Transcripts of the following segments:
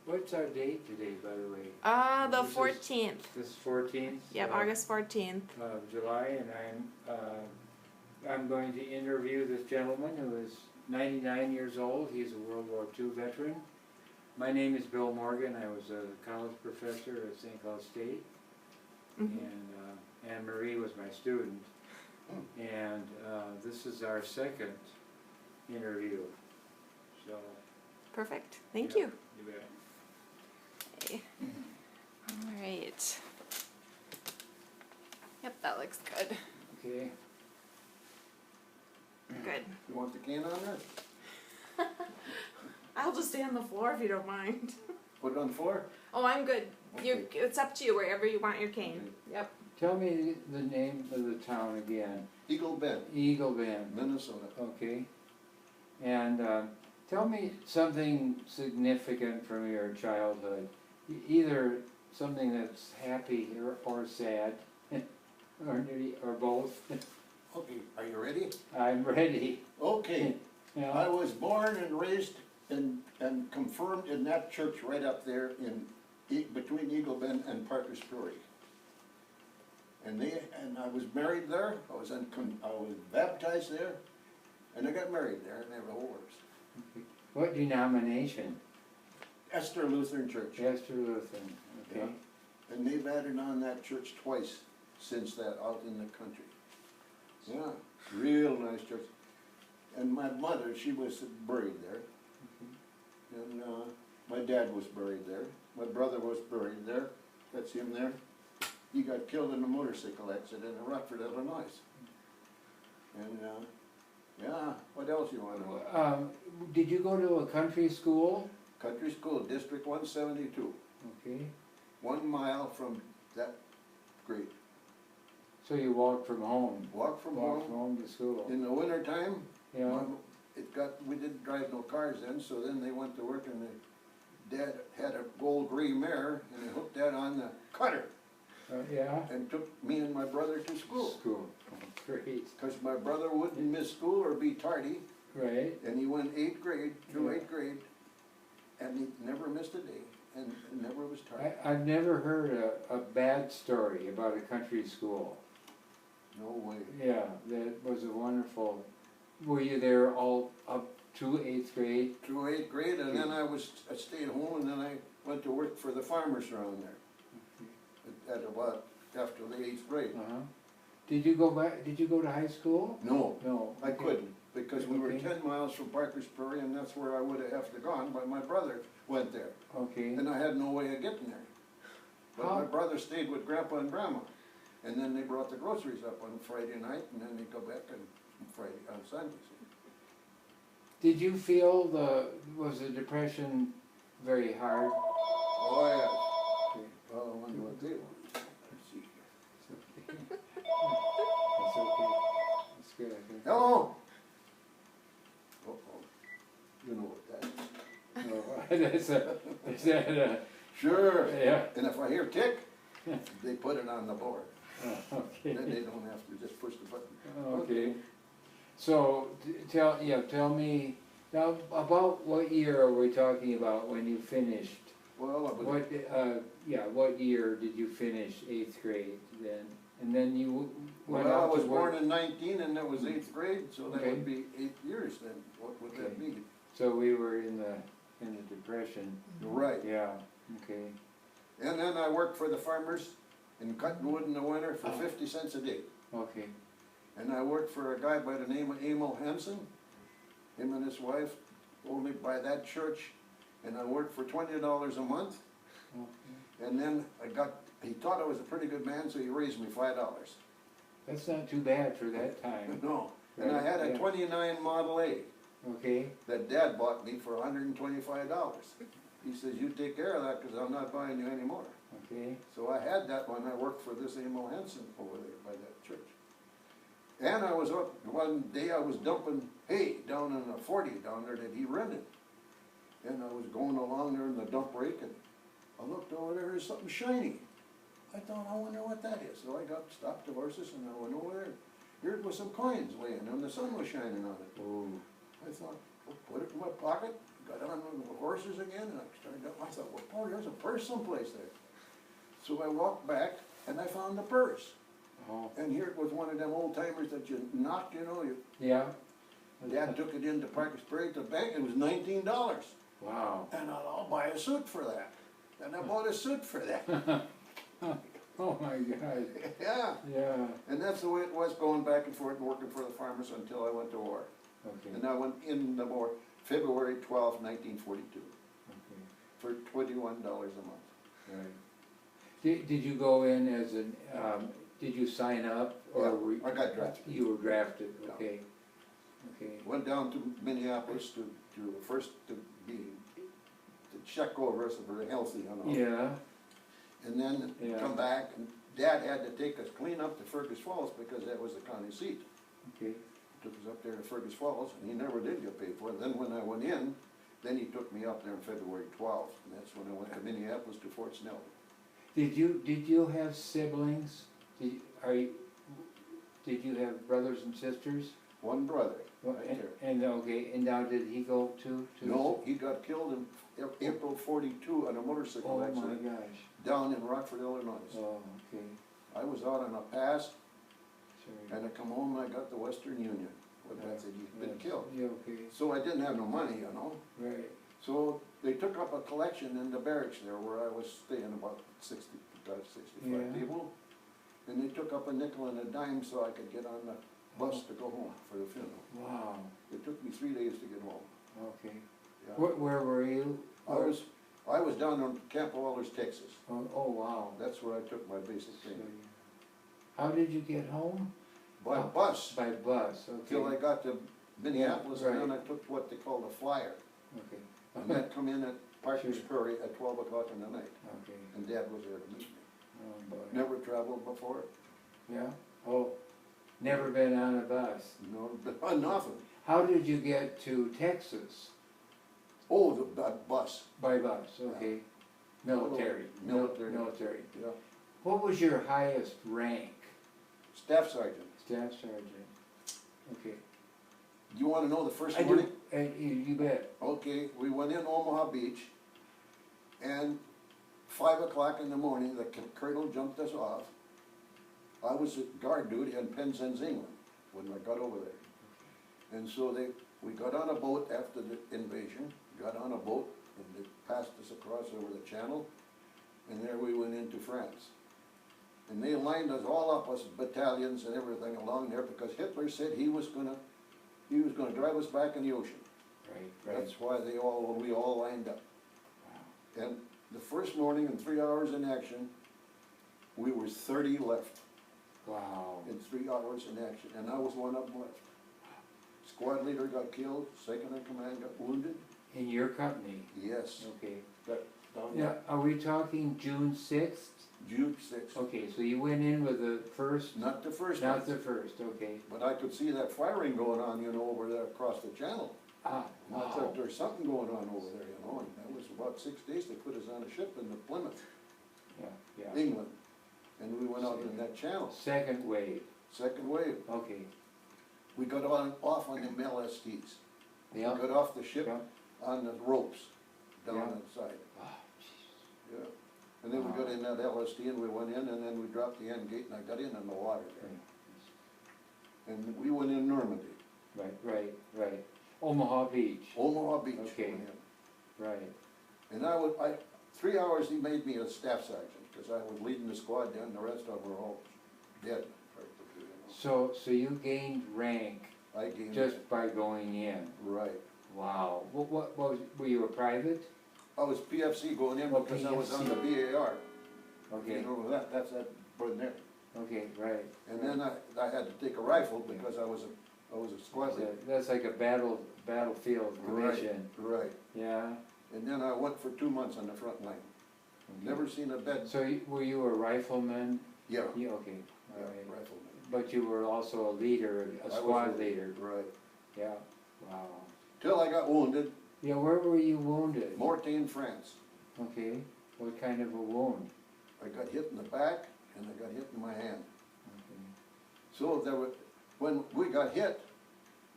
What's our date today, by the way? The This is- 14th. This 14th? Yep, August 14th. Of July, and I'm going to interview this gentleman who is 99 years old. He's a World War II veteran. My name is Bill Morgan. I was a college professor at St. Cloud State, and Anne Marie was my student. And this is our second interview. So. Perfect. Thank Yeah, you. You bet. Okay. All right. Yep, that looks good. Okay. Good. You want the can on there? I'll just stay on the floor if you don't mind. Put it on the floor? Oh, I'm good. Okay. It's up to you wherever you want your cane. Yep. Tell me the name of the town again. Eagle Bend, Eagle Bend. Minnesota. Okay. And tell me something significant from your childhood. Either something that's happy or sad, or both. Okay, are you ready? I'm ready. Okay, I Yeah. was born and raised and confirmed in that church right up there in between Eagle Bend and Parker's Prairie. And I was married there. I was baptized there, and I got married there, and they were works. What denomination? Esther Lutheran Church. Chester Lutheran. Okay. Yeah. And they've added on that church twice since that out in the country. Yeah, real nice church. And my mother, she was buried there. And my dad was buried there. My brother was buried there. That's him there. He got killed in a motorcycle accident in Rockford, Illinois. And yeah, what else you want to know? Did you go to a country school? Country school, District 172. Okay. 1 mile from that grade. So you walked from home? Walk from Walked from home. home to school? In the winter time, Yeah. we didn't drive no cars then, so then they went to work, and the dad had a gold gray mare, and he hooked that on the cutter Yeah? and took me and my brother to school. School. Oh, great. Because my brother wouldn't miss school or be tardy, Right. and he went 8th grade through Yeah. 8th grade, and he never missed a day, and never was tardy. I've never heard a bad story about a country school. No way. Yeah, that was a wonderful. Were you there all up to 8th grade? Through 8th grade, and then I stayed home, and then I went to work for the farmers around there. At about after the 8th grade. Uh-huh. Did you go back? Did you go to high school? No, No. I couldn't, because we were Okay. 10 miles from Parker's Prairie, and that's where I would have to gone, but my brother went there, Okay. and I had no way of getting there. But How- my brother stayed with Grandpa and Grandma, and then they brought the groceries up on Friday night, and then they go back on Sundays. Did you feel was the depression very hard? Oh, yeah. Okay. Well, I wonder what they want. Let's see here. It's okay. It's good, I think. Hello? Uh-oh. You know what that is. No, is that Sure. yeah. And if I hear tick, they put it on the board. Okay. Then they don't have to just push the button. Okay. So tell me now about what year are we talking about when you finished? Well, I was, What year did you finish 8th grade then? And then you went well, I out to was born work. in 19, and that was 8th grade, so that Okay. would be 8 years then. What would that be? So we were in the depression. Right. Yeah. Okay. And then I worked for the farmers in cutting wood in the winter for 50 cents a day. Okay. And I worked for a guy by the name of Emil Hansen. Him and his wife only by that church. And I worked for $20 a month. Okay. And then he thought I was a pretty good man, so he raised me $5. That's not too bad for that time. No. And I had a Yeah. 29 Model A Okay. that Dad bought me for $125. He says, you take care of that because I'm not buying you anymore. Okay. So I had that when I worked for this Emil Hansen over there by that church. And I was up, one day I was dumping hay down in a 40 down there that he rented. And I was going along there in the dump rake, and I looked over there, there's something shiny. I thought, I wonder what that is. So I stopped the horses, and I went over there. Here was some coins laying, and the sun was shining on it. Oh. I thought, I'll put it in my pocket, got on the horses again, and I thought, well, boy, there's a purse someplace there. So I walked back, and I found the purse. Oh, And here it was one of them old timers that you knocked, you know, yeah. Dad took it into Parkersburg to the bank, it was $19. Wow. And I'll buy a suit for that. And I bought a suit for that. Oh my God. Yeah. Yeah. And that's the way it was, going back and forth and working for the farmers until I went to war. Okay. And I went in the war February 12, 1942, Okay. for $21 a month. Right. Did you go in as an, did you sign up or Yeah, were I got drafted. you were drafted? Yeah. Okay. Okay. Went down to Minneapolis to first to check over us if we're healthy, you know. Yeah. And then Yeah. come back, and Dad had to take us clean up to Fergus Falls because that was the county seat. Okay. Took us up there to Fergus Falls, and he never did get paid for it. Then when I went in, then he took me up there on February 12th, and that's when I went to Minneapolis to Fort Snelling. Did you have siblings? Did you have brothers and sisters? One brother, Well, right and, there. and okay, and now did he go to? No, he got killed in April 42 on a motorcycle Oh my accident gosh. down in Rockford, Illinois. Oh, okay. I was out on a pass, Sorry. and I come home and I got the Western Union. Well, Dad said, you've been Yes. killed. Yeah, okay. So I didn't have no money, you know. Right. So they took up a collection in the barracks there where I was staying, about 65 Yeah. people. And they took up a nickel and a dime so I could get on the bus to go home for the funeral. Wow. It took me 3 days to get home. Okay. Yeah. Where were you? I was down in Camp Wallers, Texas. Oh, wow. That's where I took my basic So training. how did you get home? By Oh, bus, By bus, okay. till I got to Minneapolis, and then I Right. took what they call the flyer. Okay. And that come in at Parker's Sure. Prairie at 12 o'clock in the night. Okay. And Dad was there to meet me. Oh, boy. Never traveled before. Yeah? Oh, never been on a bus. No, nothing. How did you get to Texas? Oh, the bus. By bus, okay. Military. Military. Military. Yeah. What was your highest rank? Staff sergeant. Staff sergeant. Okay. Do you want to know the first I do, morning? you bet. Okay, we went in Omaha Beach, and 5 o'clock in the morning, the colonel jumped us off. I was at guard duty in Penzance, England, when I got over there. And so we got on a boat after the invasion, got on a boat, and they passed us across over the channel, and there we went into France. And they lined us all up, us battalions and everything along there, because Hitler said he was gonna drive us back in the ocean. Right, right. That's why we all lined up. Wow. And the first morning, in 3 hours in action, we were 30 left Wow. in 3 hours in action, and I was one of them left. Squad leader got killed, second in command got wounded. In your company? Yes, Okay. got down Now, are we talking June 6th? June 6th. Okay, so you went in with the first, Not the first not one, the first, okay. but I could see that firing going on, you know, over there across the channel. Ah, And I wow. thought there's something going on over there, you know, and that was about 6 days. They put us on a ship in the Plymouth, Yeah, yeah. England, and we went out in that channel. Second wave, Second wave, okay. we got off on them LSTs. Yeah. We got off the ship Yeah. on the ropes down Yeah. outside. Ah, Yeah. And then we got in that LSD and we went in, and then we dropped the end gate and I got in the water there. And we went in Normandy, Right. Omaha Beach, Omaha Beach. we Okay. went in. right. And 3 hours he made me a staff sergeant, because I was leading the squad then, the rest of them were all dead, practically, you know. So you gained rank I gave just by going in? right. Wow. What was, were you a private? I was PFC going in Oh, because I was on the PFC. BAR. Okay, You know, that's that burden there. okay, right. And then I had to take a rifle because I was a squad leader. That's like a battlefield commission. Right. Yeah? And then I went for 2 months on the front line. Okay. Never seen a bed. So were you a rifleman? Yeah. Yeah, okay, all Yeah, right. rifleman. But you were also a leader, I a was squad leader? Right. Yeah, wow. Till I got wounded, Yeah, where were you wounded? Mortain, France. Okay, what kind of a wound? I got hit in the back and I got hit in my hand. Okay. So when we got hit,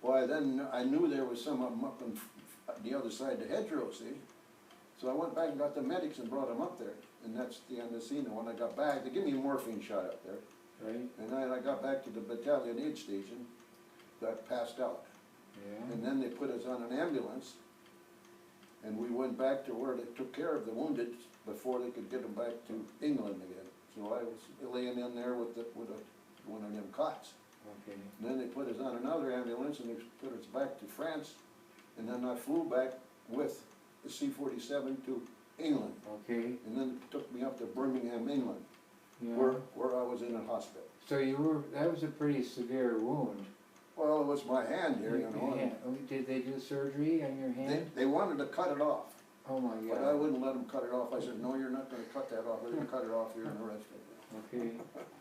why then I knew there was some of them up in the other side of the hedgerow, see? So I went back and got the medics and brought them up there, and that's the end of the scene. And when I got back, they gave me a morphine shot up there. Right? And then I got back to the battalion aid station, got passed out. Yeah. And then they put us on an ambulance, and we went back to where they took care of the wounded before they could get them back to England again. So I was laying in there with one of them cots. Okay. And then they put us on another ambulance and they put us back to France, and then I flew back with the C-47 to England. Okay. And then it took me up to Birmingham, England, Yeah. where I was in a hospital. So that was a pretty severe wound. Well, it was my hand here, you Your know. hand. Oh, did they do surgery on your hand? They wanted to cut it off, Oh my but I God. wouldn't let them cut it off. I said, no, you're not gonna cut that off. If you cut it off, you're gonna arrest me. Okay.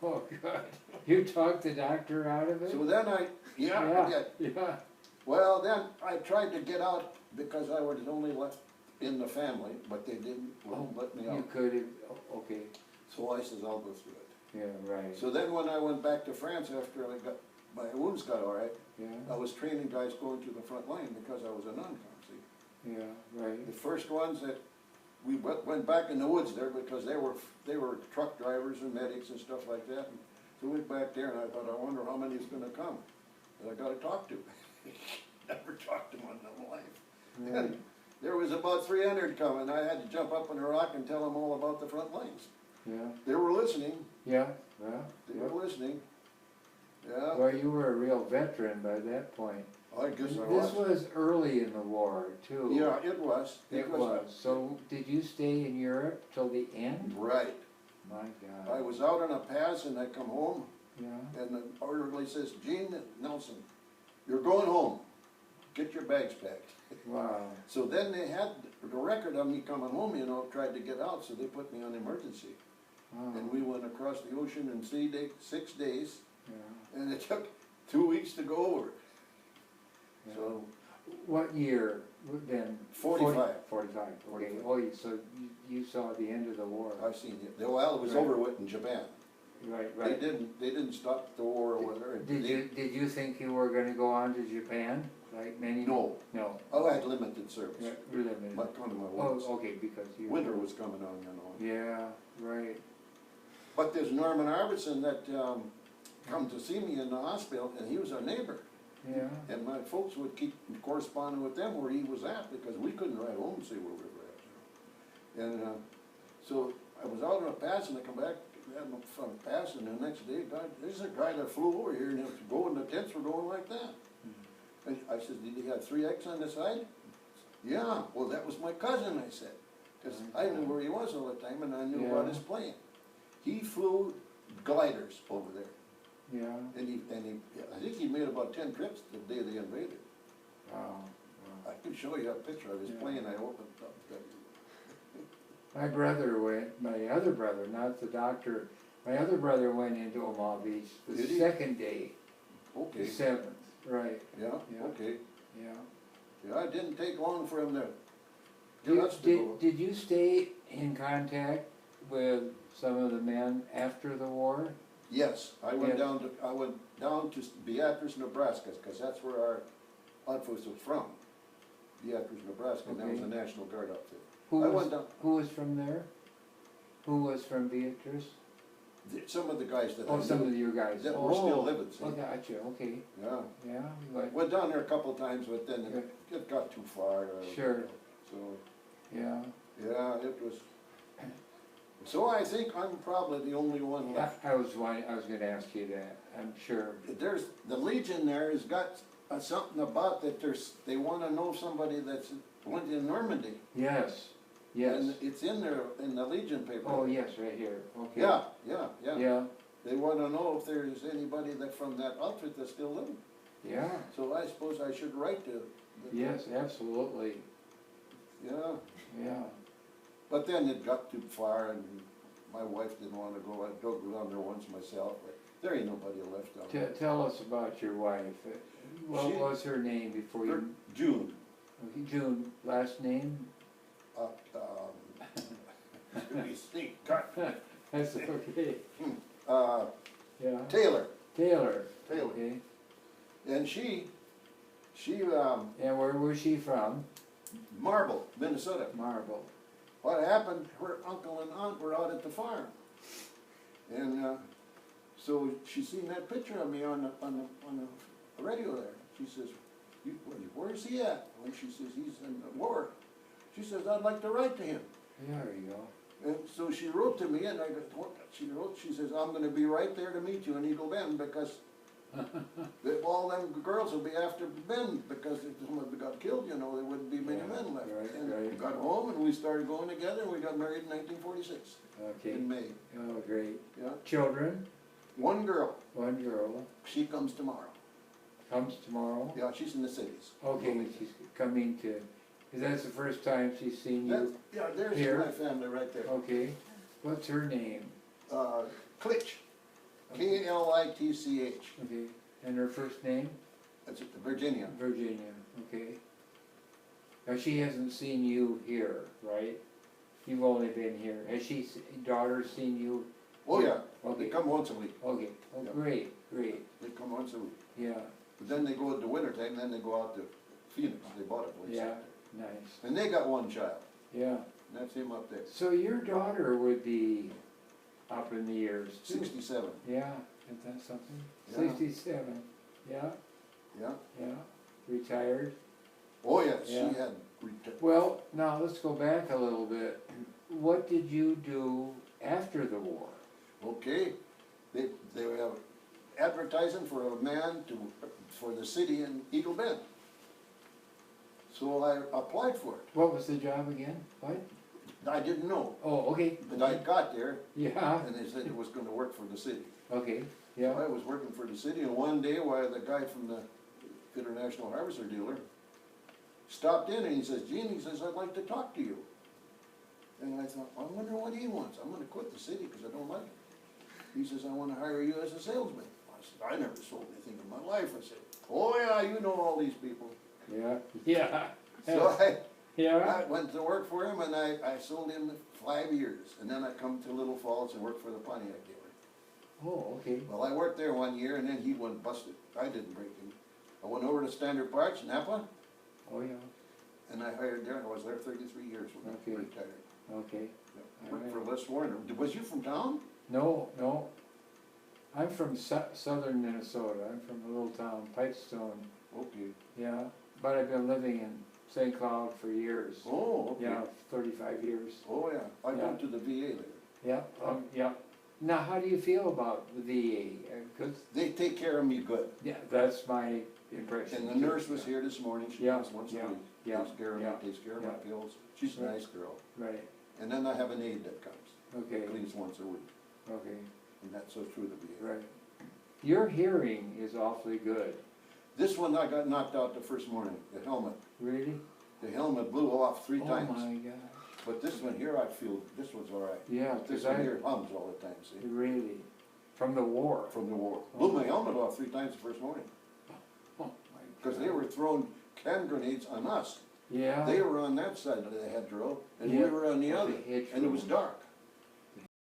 Oh God. You talked the doctor out of it? So then I did. Yeah. Well, then I tried to get out because I was only left in the family, but they wouldn't let me You out. could have, okay. So I says, I'll go through it. Yeah, right. So then when I went back to France after my wounds got all right, Yeah, I was training guys going to the front line because I was a non-com, see. yeah, right. The first ones that we went back in the woods there because they were truck drivers and medics and stuff like that. And so we went back there and I thought, I wonder how many is gonna come that I gotta talk to. Never talked to one in my life. Right. There was about 300 coming. I had to jump up on a rock and tell them all about the front lines. Yeah, They were listening. yeah, well, They yeah. were listening. Yeah, Well, you were a real veteran by that point. I guess I This was. was early in the war, too. Yeah, it was. It was. So, did you stay in Europe till the end? Right. My I God. was out on a pass and I come home Yeah, and the orderly says, Gene Nelson, you're going home. Get your bags packed. wow. So then they had the record of me coming home, you know, tried to get out, so they put me on emergency. Wow. And we went across the ocean in 6 days, Yeah, and it took 2 weeks to go over. yeah. So, What year then? 45. 45, okay. Oh, so you saw the end of the war. I've seen it. Well, it was Right. over with in Japan. Right, They right. didn't stop the war over there. Did you think you were gonna go on to Japan, like many? No. No. Oh, I had limited service. Yeah, limited. My kind of my wounds. Oh, okay, because you. Winter was coming on, you know. Yeah, right. But there's Norman Arvidsson that come to see me in the hospital, and he was our neighbor. Yeah, And my folks would keep corresponding with them where he was at, because we couldn't ride home and see where we were at, you know. And so I was out on a pass, and I come back from a pass, and the next day, God, there's a guy that flew over here, and it was going, the tents were going like that. And I said, did he have 3 X on the side? Yeah, well, that was my cousin, I said. Because I knew where he was all the time, and I knew about his plane. He flew gliders over there. yeah. And I think he made about 10 trips the day they invaded. Wow. I can show you a picture of his Yeah. plane I opened up. My brother went, my other brother, not the doctor, my other brother went into Omaha Beach the Did he? second day, the Okay, 7th, right, yeah, Yeah. okay. yeah. Yeah, it didn't take long for him to get us to go. Did you stay in contact with some of the men after the war? Yes, I Yes. went down to Beatrice, Nebraska, because that's where our outpost was from. Beatrice, Nebraska, and that was Okay. the National Guard outfit. Who I was, went down, who was from there? Who was from Beatrice? some of the guys that I Oh, some of knew, your guys. that were still Oh, living, see? Oh, gotcha, okay, Yeah, yeah, you went- went down there a couple of times, but then it got too far. Sure. So, yeah. yeah, it was, so I think I'm probably the only one left. I was gonna ask you that, I'm sure. There's, the Legion there has got something about that they wanna know somebody that's went in Normandy. Yes, yes. And it's in there, in the Legion paper. Oh, yes, right here, okay. Yeah. Yeah, They wanna know if there's anybody that from that outfit that's still living. yeah, So I suppose I should write to. yes, absolutely, Yeah, yeah. but then it got too far and my wife didn't wanna go. I drove down there once myself, but there ain't nobody left down there. Tell us about your wife. What She- was her name before Her- you? June. June, last name? Let me see, God, That's okay. uh, Yeah. Taylor, Taylor. Taylor. Okay. and she, And where was she from? Marble, Minnesota. Marble. What happened, her uncle and aunt were out at the farm. And so she seen that picture of me on the radio there. She says, where's he at? And she says, he's in the war. She says, I'd like to write to him. There you go. And so she wrote to me, and she says, I'm gonna be right there to meet you in Eagle Bend, because all them girls will be after Ben, because if somebody got killed, you know, there wouldn't be many men left. Right, And right. we got home, and we started going together, and we got married in 1946, Okay. in May. Oh, great. Yeah, Children? one girl, One girl. she comes tomorrow. Comes tomorrow? Yeah, she's in the cities. Okay, she's coming to, is that the first time she's seen That, you? yeah, there's Here? my family right there. Okay. What's her name? Klitsch, Klitch. Okay. And her first name? That's it, Virginia. Virginia. Okay. Now she hasn't seen you here, right? You've only been here. Has she, daughter, seen you? Oh, yeah, Okay. they come once a week. Okay. Oh, Yeah. great, great. They come once a week. Yeah, But then they go in the winter time, then they go out to Phoenix, they bought a place yeah, out there. nice. And they got one child, Yeah. and that's him up there, So your daughter would be up in the years too? 67, Yeah, isn't that something? Yeah. 67, yeah, yeah. yeah, retired. Oh, yeah, she Yeah. had, Well, now let's go back a little bit. What did you do after the war? okay, they were advertising for a man for the city in Eagle Bend. So I applied for it. What was the job again? What? I didn't know, Oh, okay. but I got there, Yeah, and they said it was gonna work for the city. okay, So yeah, I was working for the city, and one day, while the guy from the International Harvester dealer stopped in, and he says, Gene, he says, I'd like to talk to you. And I thought, I wonder what he wants. I'm gonna quit the city because I don't like it. He says, I wanna hire you as a salesman. I said, I never sold anything in my life. I said, oh yeah, you know all these people. yeah, yeah, So yeah, I went to work for him, and I sold him 5 years. And then I come to Little Falls and worked for the Pontiac dealer. oh, okay, Well, I worked there 1 year, and then he went busted. I didn't break him. I went over to Standard Parts, Napa, oh, yeah, and I hired there, and I was there 33 years when I Okay. retired. okay. Yeah. Worked for Les Warner. Was you from town? No, no, I'm from southern Minnesota, I'm from a little town, Pipestone, Okay. yeah, but I've been living in St. Cloud for years. Oh, okay. Yeah, 35 years. Oh, yeah. I Yeah. went to the VA there. Yeah, yeah. Now, how do you feel about the VA? 'Cause They take care of me good. yeah, that's my impression. And the too. nurse was here this morning. She Yeah, comes once a yeah, week. yeah, Takes care of me, yeah, takes care of my yeah. pills. She's a Right. nice girl. Right, And then I have an aide that comes, okay, cleans once a week. okay, And that's so through the VA. right. Your hearing is awfully good, This one I got knocked out the first morning, the helmet. really? The helmet blew off 3 Oh times. my gosh, But this one here, I feel, this one's all right. yeah, But this 'cause one I, here hums all the time, see, really, from the war. from the war. Oh. Blew my helmet off 3 times the first morning, Oh my because they God. were throwing hand grenades on us. Yeah. They were on that side of the hedgerow, and we Yeah. were on the other, The hedgerow. and it was dark.